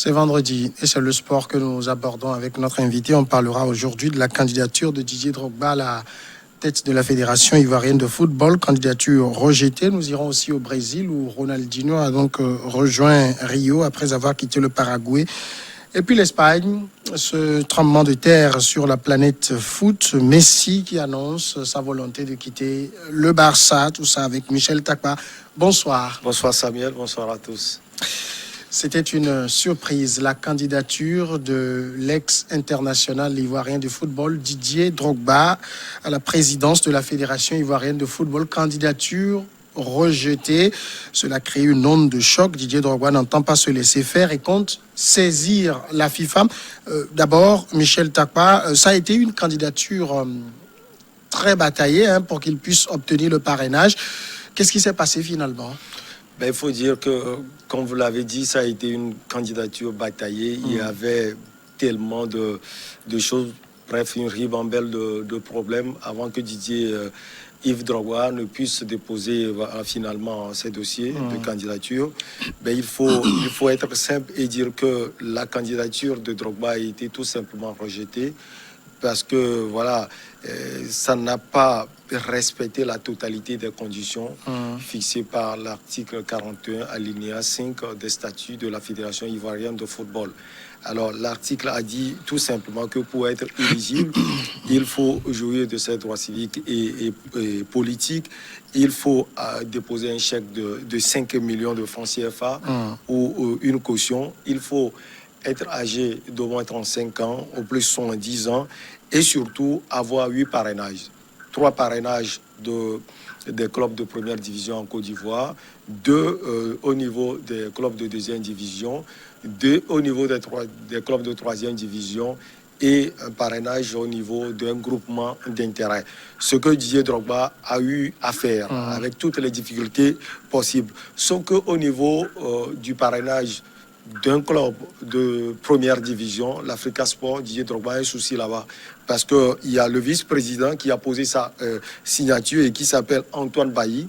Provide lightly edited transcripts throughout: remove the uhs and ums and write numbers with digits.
C'est vendredi et c'est le sport que nous abordons avec notre invité. On parlera aujourd'hui de la candidature de Didier Drogba à la tête de la Fédération ivoirienne de football, candidature rejetée. Nous irons aussi au Brésil où Ronaldinho a donc rejoint Rio après avoir quitté le Paraguay. Et puis l'Espagne, ce tremblement de terre sur la planète foot, Messi qui annonce sa volonté de quitter le Barça, tout ça avec Michel Takpa. Bonsoir. Bonsoir Samuel, bonsoir à tous. C'était une surprise, la candidature de l'ex-international ivoirien de football Didier Drogba à la présidence de la Fédération ivoirienne de football. Candidature rejetée. Cela crée une onde de choc. Didier Drogba n'entend pas se laisser faire et compte saisir la FIFA. D'abord, Michel Takpa, ça a été une candidature très bataillée pour qu'il puisse obtenir le parrainage. Qu'est-ce qui s'est passé finalement ? Il faut dire que, comme vous l'avez dit, ça a été une candidature bataillée. Il y avait tellement de choses, bref, une ribambelle de problèmes avant que Didier Yves Drogba ne puisse déposer finalement ses dossiers de candidature. Il faut être simple et dire que la candidature de Drogba a été tout simplement rejetée parce que, voilà, ça n'a pas respecté la totalité des conditions fixées par l'article 41 alinéa 5 des statuts de la Fédération ivoirienne de football. Alors, l'article a dit tout simplement que pour être éligible, il faut jouir de ses droits civiques et politiques. Il faut déposer un chèque de 5 millions de francs CFA ou une caution. Il faut être âgé d'au moins 35 ans, au plus 70 ans, et surtout avoir 8 parrainages. 3 parrainages des clubs de première division en Côte d'Ivoire, 2 au niveau des clubs de deuxième division, 2 au niveau des clubs de troisième division et un parrainage au niveau d'un groupement d'intérêt. Ce que Didier Drogba a eu à faire avec toutes les difficultés possibles. Sauf qu'au niveau du parrainage d'un club de première division, l'Africa Sport, Didier Drogba a un souci là-bas. Parce qu'il y a le vice-président qui a posé sa signature et qui s'appelle Antoine Bailly,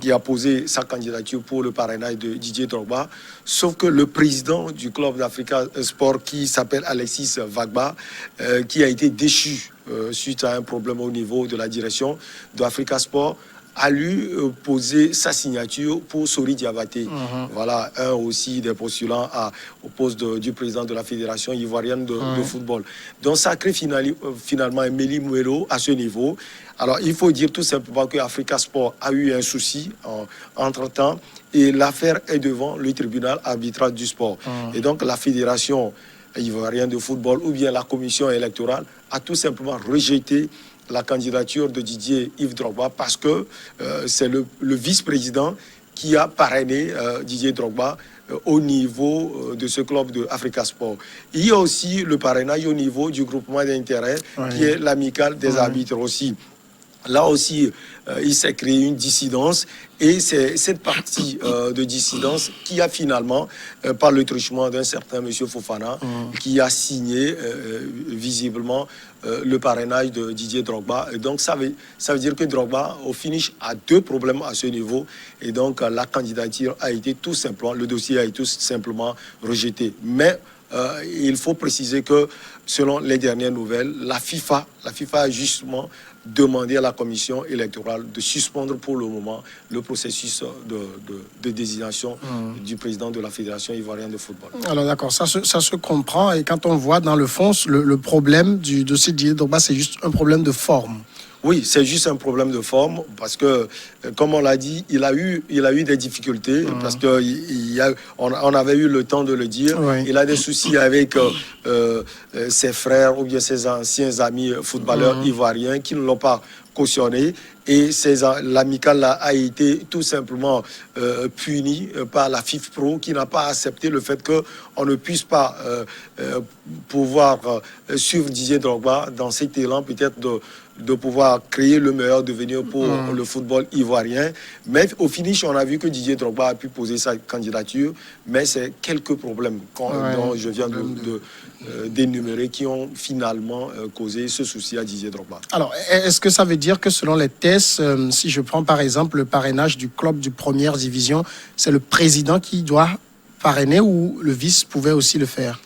qui a posé sa candidature pour le parrainage de Didier Drogba. Sauf que le président du club d'Africa Sport, qui s'appelle Alexis Vagba, qui a été déchu suite à un problème au niveau de la direction d'Africa Sport, a lui posé sa signature pour Sori Diabaté. Voilà, un aussi des postulants au poste du président de la Fédération ivoirienne de football. Donc, ça crée finalement un méli-mélo à ce niveau. Alors, il faut dire tout simplement que Africa Sport a eu un souci entre-temps et l'affaire est devant le tribunal arbitral du sport. Et donc, la Fédération ivoirienne de football ou bien la commission électorale a tout simplement rejeté la candidature de Didier Yves Drogba parce que c'est le vice-président qui a parrainé Didier Drogba au niveau de ce club de Africa Sport. Il y a aussi le parrainage au niveau du groupement d'intérêt qui est l'amicale des arbitres aussi. Là aussi, il s'est créé une dissidence et c'est cette partie de dissidence qui a finalement, par le truchement d'un certain monsieur Fofana, qui a signé visiblement le parrainage de Didier Drogba. Et donc, ça veut dire que Drogba, au finish, a 2 problèmes à ce niveau. Et donc, la candidature a été tout simplement, le dossier a été tout simplement rejeté. Mais il faut préciser que, selon les dernières nouvelles, la FIFA a justement demandé à la commission électorale de suspendre pour le moment le processus de désignation du président de la Fédération ivoirienne de football. Alors d'accord, ça se comprend. Et quand on voit dans le fond, le problème du dossier de Didier Drogba, c'est juste un problème de forme. Oui, c'est juste un problème de forme parce que, comme on l'a dit, il a eu des difficultés parce que on avait eu le temps de le dire. Il a des soucis avec ses frères ou bien ses anciens amis footballeurs ivoiriens qui ne l'ont pas cautionné. Et l'amicale a été tout simplement puni par la FIFPro qui n'a pas accepté le fait qu'on ne puisse pas pouvoir suivre Didier Drogba dans cet élan peut-être de pouvoir créer le meilleur devenir pour le football ivoirien. Mais au finish, on a vu que Didier Drogba a pu poser sa candidature, mais c'est quelques problèmes dont je viens d'énumérer qui ont finalement causé ce souci à Didier Drogba. Alors, est-ce que ça veut dire que selon les tests, si je prends par exemple le parrainage du club de première division, c'est le président qui doit parrainer ou le vice pouvait aussi le faire?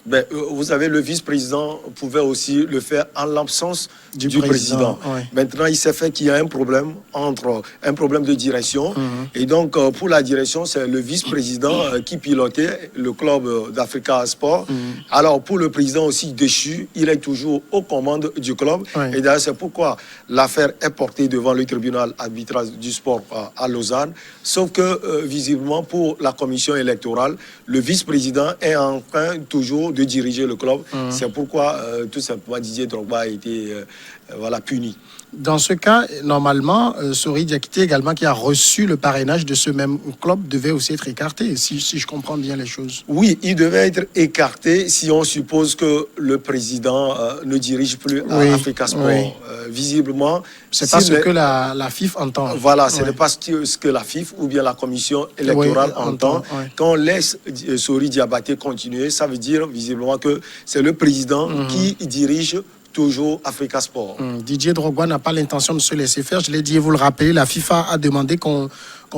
Vous savez, le vice-président pouvait aussi le faire en l'absence du président. Ouais. Maintenant, il s'est fait qu'il y a un problème de direction. Et donc, pour la direction, c'est le vice-président qui pilotait le club d'Africa Sport. Alors, pour le président aussi déchu, il est toujours aux commandes du club. Ouais. Et d'ailleurs, c'est pourquoi l'affaire est portée devant le tribunal arbitral du sport à Lausanne. Sauf que, visiblement, pour la commission électorale, le vice-président est en train toujours de diriger le club. C'est pourquoi, tout simplement, Didier Drogba a été puni. Dans ce cas, normalement, Sori Diakité également, qui a reçu le parrainage de ce même club, devait aussi être écarté, si je comprends bien les choses. Oui, il devait être écarté si on suppose que le président ne dirige plus à Africa Sport. Oui. Visiblement... C'est pas ce que la FIF entend. Voilà, ce n'est pas ce que la FIF ou bien la commission électorale entend. Quand on laisse Sori Diakité continuer, ça veut dire visiblement que c'est le président qui dirige toujours Africa Sport. Didier Drogba n'a pas l'intention de se laisser faire. Je l'ai dit et vous le rappelez, la FIFA a demandé qu'on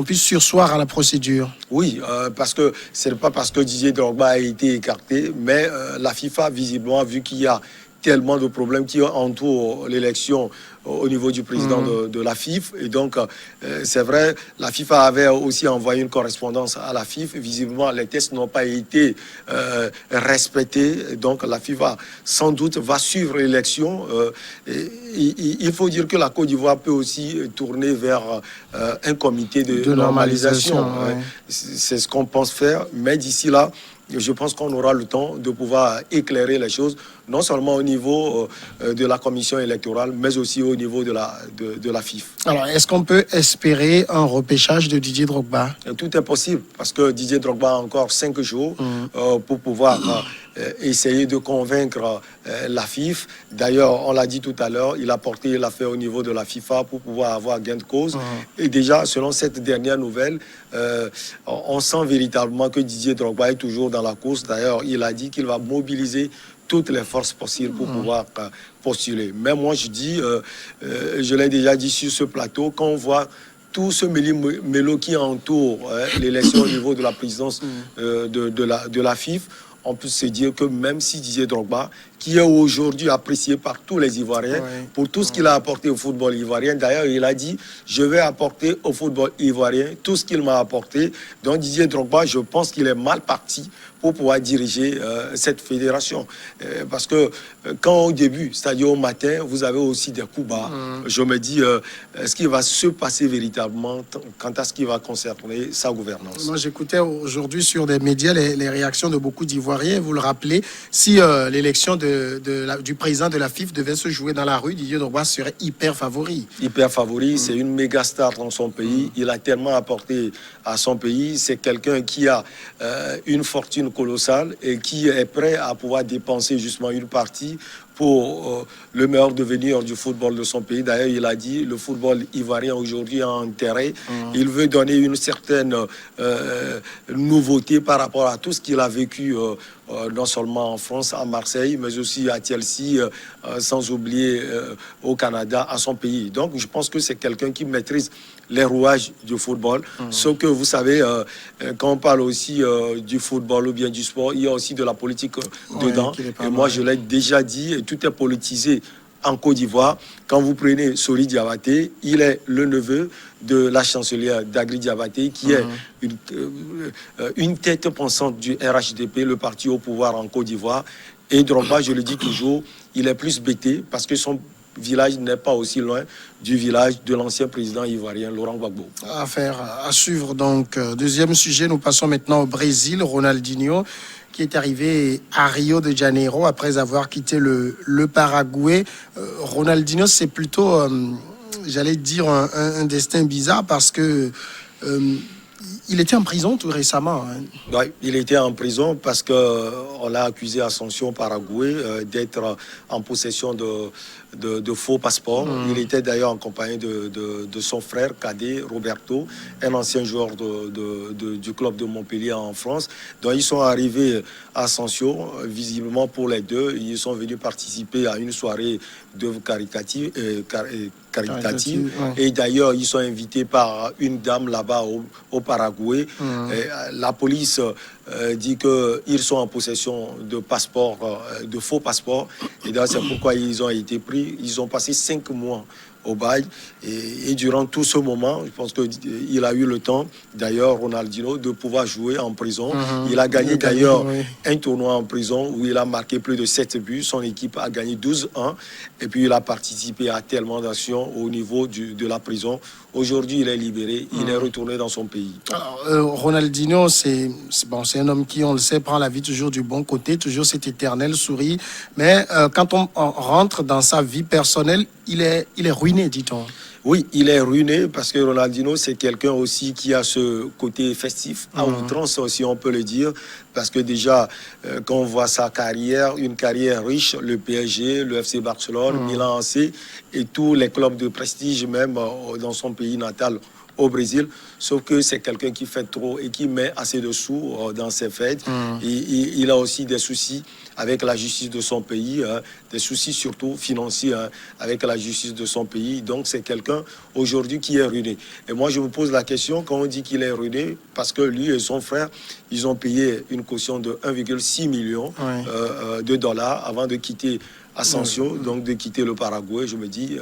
puisse surseoir à la procédure. Oui, parce que ce n'est pas parce que Didier Drogba a été écarté, mais la FIFA, visiblement, vu qu'il y a tellement de problèmes qui entourent l'élection au niveau du président de la FIF. Et donc, c'est vrai, la FIFA avait aussi envoyé une correspondance à la FIF. Visiblement, les tests n'ont pas été respectés. Donc, la FIFA, sans doute, va suivre l'élection. Il faut dire que la Côte d'Ivoire peut aussi tourner vers un comité de normalisation. C'est ce qu'on pense faire. Mais d'ici là, je pense qu'on aura le temps de pouvoir éclairer les choses, non seulement au niveau de la commission électorale, mais aussi au niveau de la FIF. Alors, est-ce qu'on peut espérer un repêchage de Didier Drogba? Tout est possible, parce que Didier Drogba a encore 5 jours pour pouvoir essayer de convaincre la FIF. D'ailleurs, on l'a dit tout à l'heure, il a porté l'affaire au niveau de la FIFA pour pouvoir avoir gain de cause. Et déjà, selon cette dernière nouvelle, on sent véritablement que Didier Drogba est toujours dans la course. D'ailleurs, il a dit qu'il va mobiliser toutes les forces possibles pour pouvoir postuler. Mais moi, je dis, je l'ai déjà dit sur ce plateau, quand on voit tout ce mélo qui entoure l'élection au niveau de la présidence de la FIF, on peut se dire que même si Didier Drogba, qui est aujourd'hui apprécié par tous les Ivoiriens pour tout ce qu'il a apporté au football ivoirien. D'ailleurs, il a dit, je vais apporter au football ivoirien tout ce qu'il m'a apporté. Donc Didier Drogba, je pense qu'il est mal parti pour pouvoir diriger cette fédération. Parce que quand au début, c'est-à-dire au matin, vous avez aussi des coups bas, je me dis, est-ce qu'il va se passer véritablement quant à ce qui va concerner sa gouvernance? Moi, j'écoutais aujourd'hui sur des médias les réactions de beaucoup d'Ivoiriens. Vous le rappelez, si l'élection du président de la FIF devait se jouer dans la rue, Didier Drogba serait hyper favori. Hyper favori, c'est une méga star dans son pays. Il a tellement apporté à son pays. C'est quelqu'un qui a une fortune colossale et qui est prêt à pouvoir dépenser justement une partie pour le meilleur devenir du football de son pays. D'ailleurs, il a dit, le football ivoirien aujourd'hui a intérêt. Il veut donner une certaine nouveauté par rapport à tout ce qu'il a vécu, non seulement en France, à Marseille, mais aussi à Chelsea, sans oublier au Canada, à son pays. Donc, je pense que c'est quelqu'un qui maîtrise les rouages du football. Sauf que, vous savez, quand on parle aussi du football ou bien du sport, il y a aussi de la politique dedans. Et moi, je l'ai déjà dit, et tout est politisé en Côte d'Ivoire. Quand vous prenez Sori Diakité, il est le neveu de la chancelière Dagri Diakité, qui est une tête pensante du RHDP, le parti au pouvoir en Côte d'Ivoire. Et Drogba, je le dis toujours, il est plus bêté parce que son village n'est pas aussi loin du village de l'ancien président ivoirien Laurent Gbagbo. Affaire à suivre donc. Deuxième sujet, nous passons maintenant au Brésil. Ronaldinho, qui est arrivé à Rio de Janeiro après avoir quitté le Paraguay. Ronaldinho, c'est plutôt, j'allais dire, un destin bizarre parce que il était en prison tout récemment. Oui, il était en prison parce qu'on l'a accusé à Asunción, Paraguay, d'être en possession de faux passeports. Il était d'ailleurs en compagnie de son frère cadet, Roberto, un ancien joueur du club de Montpellier en France. Donc ils sont arrivés à Asunción, visiblement pour les deux. Ils sont venus participer à une soirée d'œuvres caritatives caritative. Ouais. Et d'ailleurs, ils sont invités par une dame là-bas au Paraguay. La police dit qu'ils sont en possession de passeports, de faux passeports. Et d'ailleurs, c'est pourquoi ils ont été pris. Ils ont passé 5 mois au bail. Et durant tout ce moment, je pense qu'il a eu le temps, d'ailleurs, Ronaldinho, de pouvoir jouer en prison. Il a gagné d'ailleurs un tournoi en prison où il a marqué plus de 7 buts. Son équipe a gagné 12-1. Et puis, il a participé à tellement d'actions au niveau de la prison. Aujourd'hui, il est libéré. Il est retourné dans son pays. Alors, Ronaldinho, c'est un homme qui, on le sait, prend la vie toujours du bon côté, toujours cet éternel sourire. Mais quand on rentre dans sa vie personnelle, il est ruiné, dit-on. Oui, il est ruiné parce que Ronaldinho, c'est quelqu'un aussi qui a ce côté festif, à outrance aussi, on peut le dire. Parce que déjà, quand on voit sa carrière, une carrière riche, le PSG, le FC Barcelone, Milan AC et tous les clubs de prestige, même dans son pays natal, au Brésil, sauf que c'est quelqu'un qui fait trop et qui met assez de sous dans ses fêtes. Il a aussi des soucis avec la justice de son pays, des soucis surtout financiers avec la justice de son pays. Donc c'est quelqu'un aujourd'hui qui est ruiné. Et moi je me pose la question quand on dit qu'il est ruiné, parce que lui et son frère, ils ont payé une caution de 1,6 million de dollars avant de quitter Asensio, donc de quitter le Paraguay. Je me dis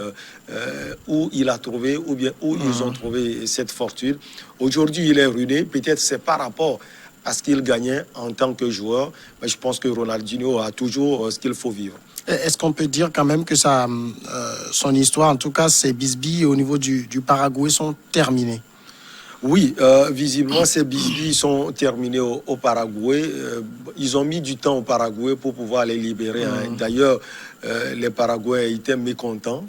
où il a trouvé ou bien où ils ont trouvé cette fortune. Aujourd'hui, il est ruiné. Peut-être c'est par rapport à ce qu'il gagnait en tant que joueur, mais je pense que Ronaldinho a toujours ce qu'il faut vivre. Est-ce qu'on peut dire quand même que son histoire, en tout cas ses bisbilles au niveau du Paraguay, sont terminées? Oui, visiblement, ces bisbilles sont terminés au Paraguay. Ils ont mis du temps au Paraguay pour pouvoir les libérer. D'ailleurs, les Paraguayens étaient mécontents.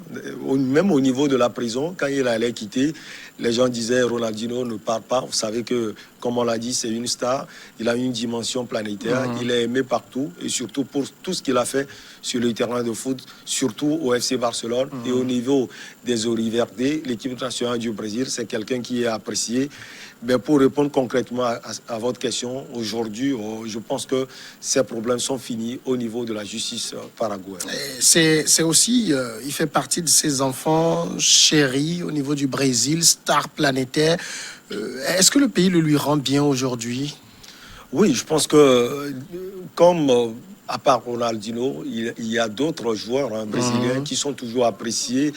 Même au niveau de la prison, quand il allait quitter, les gens disaient Ronaldinho ne part pas. Vous savez que, comme on l'a dit, c'est une star. Il a une dimension planétaire. Il est aimé partout et surtout pour tout ce qu'il a fait sur le terrain de foot, surtout au FC Barcelone et au niveau des Auriverde, l'équipe nationale du Brésil. C'est quelqu'un qui est apprécié. Mais pour répondre concrètement à votre question, aujourd'hui, je pense que ces problèmes sont finis au niveau de la justice paraguayenne. C'est aussi, il fait partie de ces enfants chéris au niveau du Brésil, star planétaire. Est-ce que le pays le lui rend bien aujourd'hui? Oui, je pense que comme... à part Ronaldinho, il y a d'autres joueurs brésiliens qui sont toujours appréciés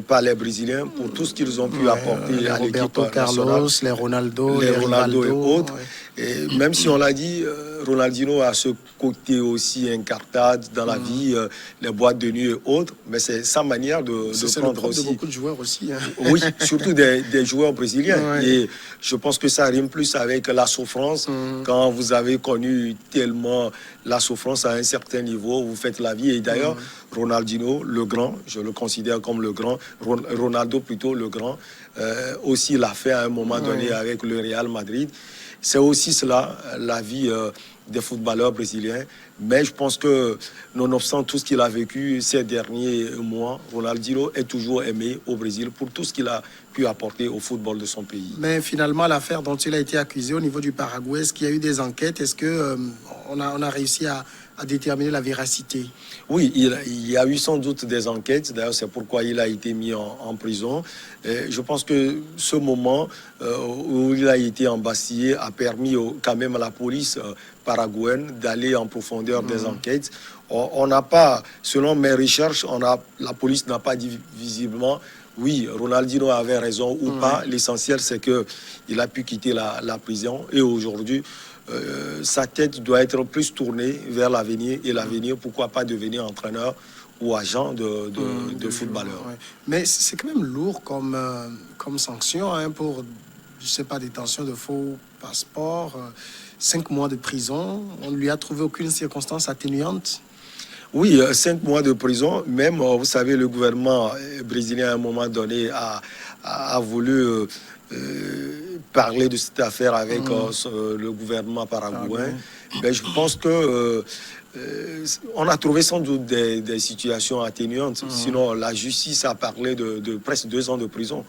par les Brésiliens pour tout ce qu'ils ont pu apporter à l'équipe nationale. Carlos, les Ronaldo et autres. Et même si on l'a dit, Ronaldinho a ce côté aussi incartade dans la vie, les boîtes de nuit et autres, mais c'est sa manière de prendre aussi. C'est de beaucoup de joueurs aussi. Oui, surtout des joueurs brésiliens. Et je pense que ça rime plus avec la souffrance. Quand vous avez connu tellement la souffrance à un certain niveau, vous faites la vie. Et d'ailleurs, Ronaldinho, le grand, je le considère comme le grand, Ronaldo plutôt le grand, aussi l'a fait à un moment donné avec le Real Madrid. C'est aussi cela, la vie des footballeurs brésiliens. Mais je pense que, nonobstant tout ce qu'il a vécu ces derniers mois, Ronaldinho est toujours aimé au Brésil pour tout ce qu'il a pu apporter au football de son pays. Mais finalement, l'affaire dont il a été accusé au niveau du Paraguay, est-ce qu'il y a eu des enquêtes? Est-ce qu'on a réussi à déterminer la véracité? Oui, il y a eu sans doute des enquêtes. D'ailleurs, c'est pourquoi il a été mis en prison. Et je pense que ce moment où il a été embastillé a permis quand même à la police paraguayenne d'aller en profondeur des enquêtes. On n'a pas, selon mes recherches, la police n'a pas dit visiblement oui, Ronaldinho avait raison ou pas. L'essentiel, c'est qu'il a pu quitter la prison et aujourd'hui, sa tête doit être plus tournée vers l'avenir et l'avenir, pourquoi pas devenir entraîneur ou agent de footballeur. Mais c'est quand même lourd comme sanction pour, je sais pas, détention de faux passeports, 5 mois de prison. On ne lui a trouvé aucune circonstance atténuante. Oui, 5 mois de prison. Même, vous savez, le gouvernement brésilien, à un moment donné, a voulu parler de cette affaire avec le gouvernement paraguayen. Mais je pense que on a trouvé sans doute des situations atténuantes. Sinon, la justice a parlé de presque 2 ans de prison.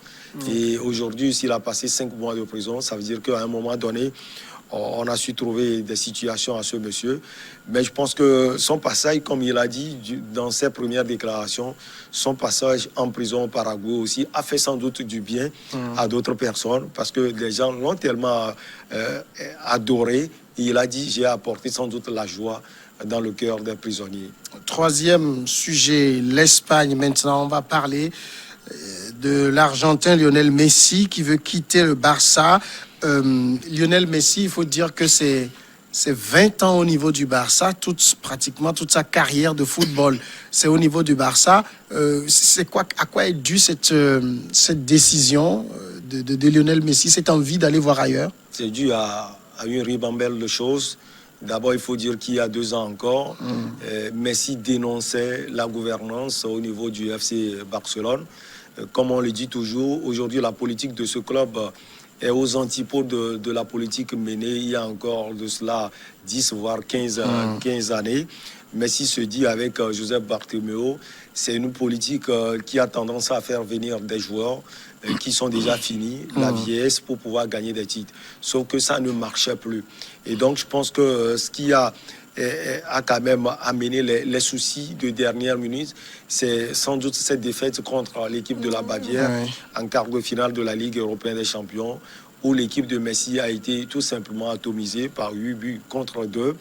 Et aujourd'hui, s'il a passé 5 mois de prison, ça veut dire qu'à un moment donné, on a su trouver des situations à ce monsieur. Mais je pense que son passage, comme il a dit dans ses premières déclarations, son passage en prison au Paraguay aussi a fait sans doute du bien à d'autres personnes parce que les gens l'ont tellement adoré. Il a dit, j'ai apporté sans doute la joie dans le cœur des prisonniers. Troisième sujet, l'Espagne. Maintenant, on va parler de l'Argentin Lionel Messi qui veut quitter le Barça. Lionel Messi, il faut dire que c'est 20 ans au niveau du Barça, pratiquement toute sa carrière de football, c'est au niveau du Barça. À quoi est due cette décision de Lionel Messi, cette envie d'aller voir ailleurs? C'est dû à une ribambelle de choses. D'abord, il faut dire qu'il y a 2 ans encore, Messi dénonçait la gouvernance au niveau du FC Barcelone. Comme on le dit toujours, aujourd'hui, la politique de ce club est aux antipodes de la politique menée il y a encore de cela 10 voire 15 années. Messi se dit avec Josep Bartomeu, c'est une politique qui a tendance à faire venir des joueurs qui sont déjà finis, la vieillesse, pour pouvoir gagner des titres. Sauf que ça ne marchait plus. Et donc, je pense que ce qui a quand même amené les soucis de dernière minute, c'est sans doute cette défaite contre l'équipe de la Bavière en quart de finale de la Ligue européenne des champions, où l'équipe de Messi a été tout simplement atomisée par 8 buts contre 2.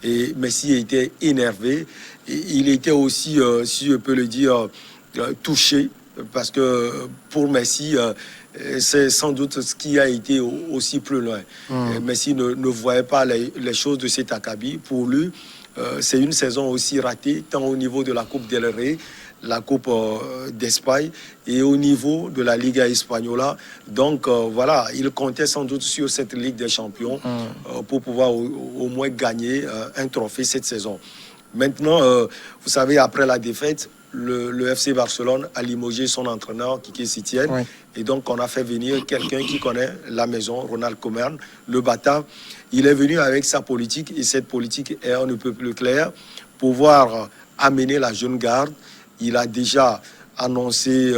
Et Messi était énervé. Et il était aussi, si je peux le dire, touché, parce que pour Messi, c'est sans doute ce qui a été aussi plus loin. Messi ne voyait pas les choses de cet acabit. Pour lui, c'est une saison aussi ratée, tant au niveau de la Coupe del Rey, la Coupe d'Espagne, et au niveau de la Liga Espagnola. Donc voilà, il comptait sans doute sur cette Ligue des Champions pour pouvoir au moins gagner un trophée cette saison. Maintenant, vous savez, après la défaite, le FC Barcelone a limogé son entraîneur, Quique Setién. Oui. Et donc, on a fait venir quelqu'un qui connaît la maison, Ronald Koeman, le Batave. Il est venu avec sa politique, et cette politique est on ne peut plus claire, pouvoir amener la jeune garde. Il a déjà annoncé,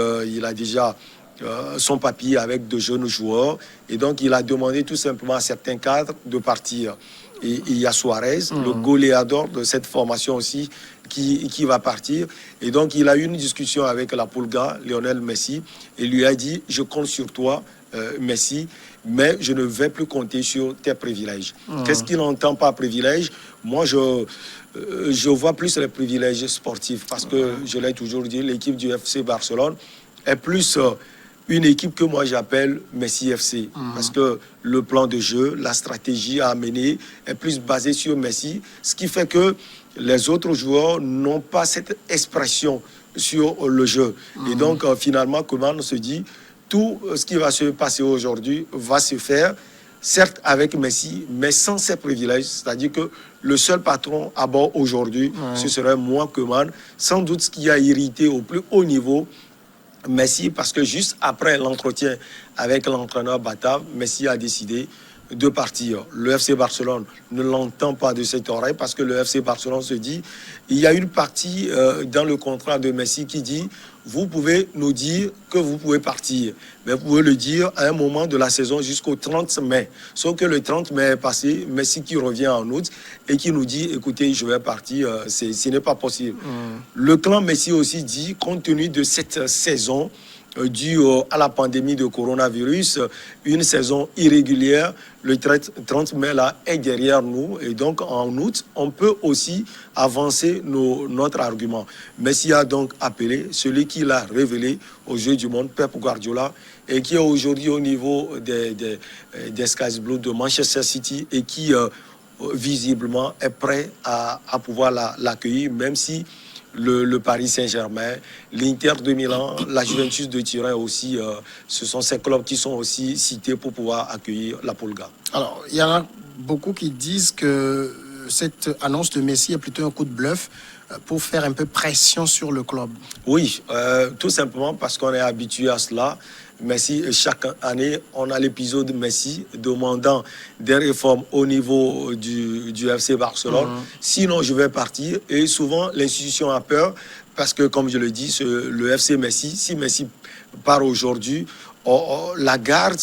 son papier avec de jeunes joueurs. Et donc, il a demandé tout simplement à certains cadres de partir. Et il y a Suarez, le goléador de cette formation aussi, qui va partir. Et donc, il a eu une discussion avec la Pulga, Lionel Messi, et lui a dit, je compte sur toi, Messi, mais je ne vais plus compter sur tes privilèges. Qu'est-ce qu'il entend par privilèges? Moi, je vois plus les privilèges sportifs, parce que, je l'ai toujours dit, l'équipe du FC Barcelone est plus une équipe que moi j'appelle Messi FC, parce que le plan de jeu, la stratégie à amener est plus basée sur Messi, ce qui fait que les autres joueurs n'ont pas cette expression sur le jeu. Et donc, finalement, Koeman se dit, tout ce qui va se passer aujourd'hui va se faire, certes avec Messi, mais sans ses privilèges. C'est-à-dire que le seul patron à bord aujourd'hui, ce serait moi, Koeman. Sans doute ce qui a irrité au plus haut niveau Messi, parce que juste après l'entretien avec l'entraîneur Batave, Messi a décidé de partir. Le FC Barcelone ne l'entend pas de cette oreille, parce que le FC Barcelone se dit, il y a une partie dans le contrat de Messi qui dit, vous pouvez nous dire que vous pouvez partir, mais vous pouvez le dire à un moment de la saison jusqu'au 30 mai. Sauf que le 30 mai est passé, Messi qui revient en août et qui nous dit, écoutez, je vais partir, ce n'est pas possible. Le clan Messi aussi dit, compte tenu de cette saison, dû à la pandémie de coronavirus, une saison irrégulière, le 30 mai là est derrière nous, et donc en août, on peut aussi avancer notre argument. Messi a donc appelé celui qui l'a révélé aux yeux du monde, Pep Guardiola, et qui est aujourd'hui au niveau des Sky Blues de Manchester City, et qui visiblement est prêt à pouvoir l'accueillir, même si le Paris Saint-Germain, l'Inter de Milan, la Juventus de Turin aussi, ce sont ces clubs qui sont aussi cités pour pouvoir accueillir la Pulga. Alors, il y en a beaucoup qui disent que cette annonce de Messi est plutôt un coup de bluff pour faire un peu pression sur le club. Oui, tout simplement parce qu'on est habitué à cela. Messi, chaque année, on a l'épisode Messi demandant des réformes au niveau du FC Barcelone. Sinon, je vais partir. Et souvent, l'institution a peur parce que, comme je le dis, le FC Messi, si Messi part aujourd'hui, la garde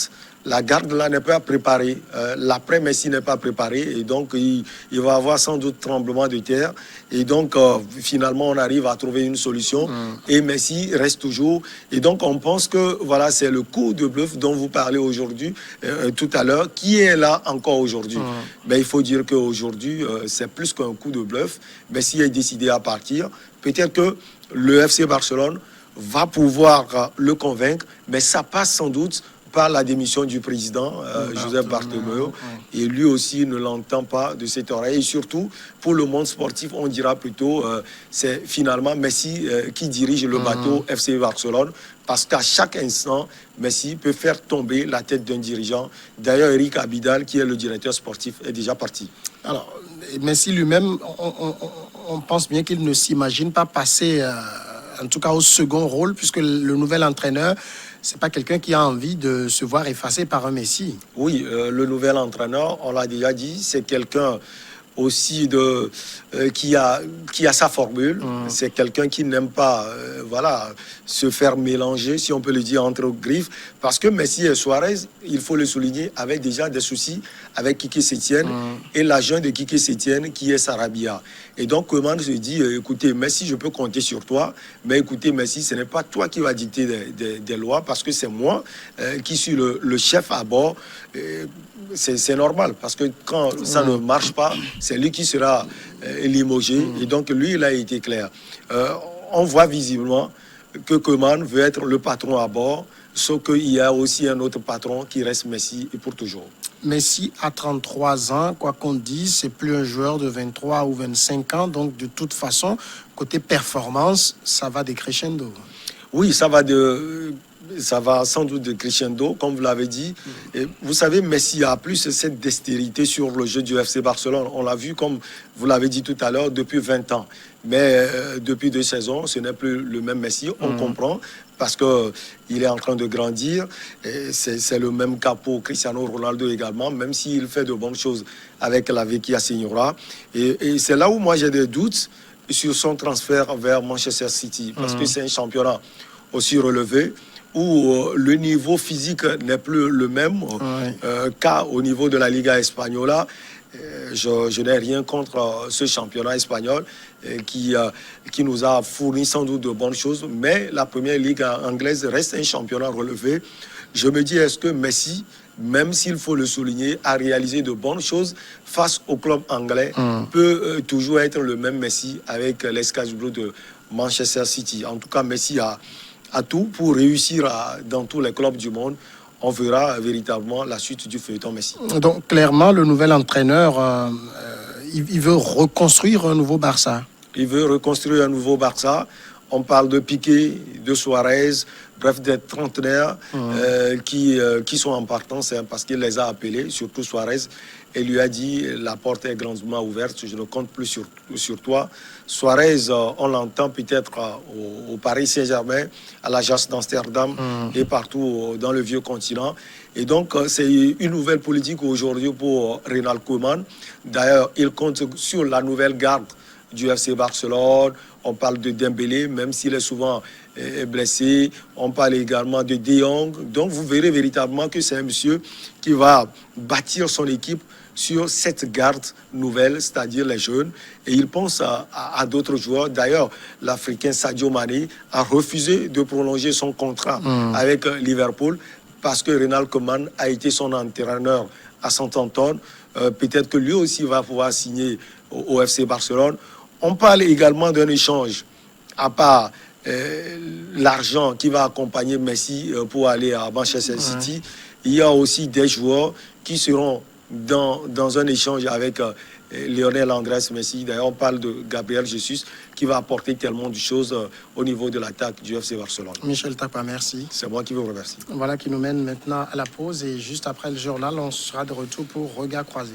la garde là n'est pas préparée. L'après-Messi n'est pas préparé. Et donc, il va y avoir sans doute tremblement de terre. Et donc, finalement, on arrive à trouver une solution. Et Messi reste toujours. Et donc, on pense que voilà, c'est le coup de bluff dont vous parlez aujourd'hui, tout à l'heure, qui est là encore aujourd'hui. Ben, il faut dire qu'aujourd'hui, c'est plus qu'un coup de bluff. Messi est décidé à partir. Peut-être que le FC Barcelone va pouvoir le convaincre, mais ça passe sans doute par la démission du président Joseph Bartomeu, et lui aussi ne l'entend pas de cette oreille. Et surtout, pour le monde sportif, on dira plutôt c'est finalement Messi qui dirige le bateau FC Barcelone, parce qu'à chaque instant, Messi peut faire tomber la tête d'un dirigeant. D'ailleurs, Eric Abidal, qui est le directeur sportif, est déjà parti. Alors, Messi lui-même, on pense bien qu'il ne s'imagine pas passer, en tout cas au second rôle, puisque le nouvel entraîneur, c'est pas quelqu'un qui a envie de se voir effacé par un Messi. Oui, le nouvel entraîneur, on l'a déjà dit, c'est quelqu'un aussi qui a sa formule. C'est quelqu'un qui n'aime pas se faire mélanger, si on peut le dire, entre griffes. Parce que Messi et Suarez, il faut le souligner, avaient déjà des soucis avec Kiki Setien et l'agent de Kiki Setien qui est Sarabia. Et donc, Koeman se dit, écoutez, Messi, je peux compter sur toi, mais écoutez, Messi, ce n'est pas toi qui vas dicter des lois, parce que c'est moi qui suis le chef à bord. C'est normal, parce que quand ça ne marche pas, c'est lui qui sera limogé. Et donc, lui, il a été clair. On voit visiblement que Koeman veut être le patron à bord, sauf qu'il y a aussi un autre patron qui reste Messi et pour toujours. Messi a 33 ans, quoi qu'on dise, c'est plus un joueur de 23 ou 25 ans. Donc, de toute façon, côté performance, ça va décrescendo. Oui, ça va sans doute de crescendo, comme vous l'avez dit. Et vous savez, Messi a plus cette dextérité sur le jeu du FC Barcelone. On l'a vu, comme vous l'avez dit tout à l'heure, depuis 20 ans. Mais depuis 2 saisons, ce n'est plus le même Messi. On comprend, parce qu'il est en train de grandir. C'est le même cas pour Cristiano Ronaldo également, même s'il fait de bonnes choses avec la Vecchia Signora. Et c'est là où moi j'ai des doutes sur son transfert vers Manchester City, parce que c'est un championnat aussi relevé, où le niveau physique n'est plus le même qu'au niveau de la Liga Espagnola. Je n'ai rien contre ce championnat espagnol qui nous a fourni sans doute de bonnes choses, mais la première ligue anglaise reste un championnat relevé. Je me dis, est-ce que Messi, même s'il faut le souligner, a réalisé de bonnes choses face au club anglais, peut toujours être le même Messi avec les Sky Blues de Manchester City. En tout cas, Messi a tout pour réussir dans tous les clubs du monde. On verra véritablement la suite du feuilleton Messi. Donc, clairement, le nouvel entraîneur, il veut reconstruire un nouveau Barça. Il veut reconstruire un nouveau Barça. On parle de Piqué, de Suarez, bref, des trentenaires qui sont en partance, parce qu'il les a appelés, surtout Suarez, et lui a dit « la porte est grandement ouverte, je ne compte plus sur toi ». Suarez, on l'entend peut-être au Paris Saint-Germain, à l'Ajax d'Amsterdam et partout dans le vieux continent. Et donc, c'est une nouvelle politique aujourd'hui pour Ronald Koeman. D'ailleurs, il compte sur la nouvelle garde du FC Barcelone. On parle de Dembélé, même s'il est souvent blessé. On parle également de De Jong. Donc, vous verrez véritablement que c'est un monsieur qui va bâtir son équipe sur cette garde nouvelle, c'est-à-dire les jeunes. Et il pense à d'autres joueurs. D'ailleurs, l'Africain Sadio Mané a refusé de prolonger son contrat avec Liverpool parce que Ronald Koeman a été son entraîneur à Southampton. Peut-être que lui aussi va pouvoir signer au FC Barcelone. On parle également d'un échange, à part l'argent qui va accompagner Messi pour aller à Manchester City. Il y a aussi des joueurs qui seront dans un échange avec Lionel Andrés Messi. D'ailleurs, on parle de Gabriel Jesus qui va apporter tellement de choses au niveau de l'attaque du FC Barcelone. Michel Tapa, merci. C'est moi qui vous remercie. Voilà qui nous mène maintenant à la pause, et juste après le journal, on sera de retour pour Regard croisé.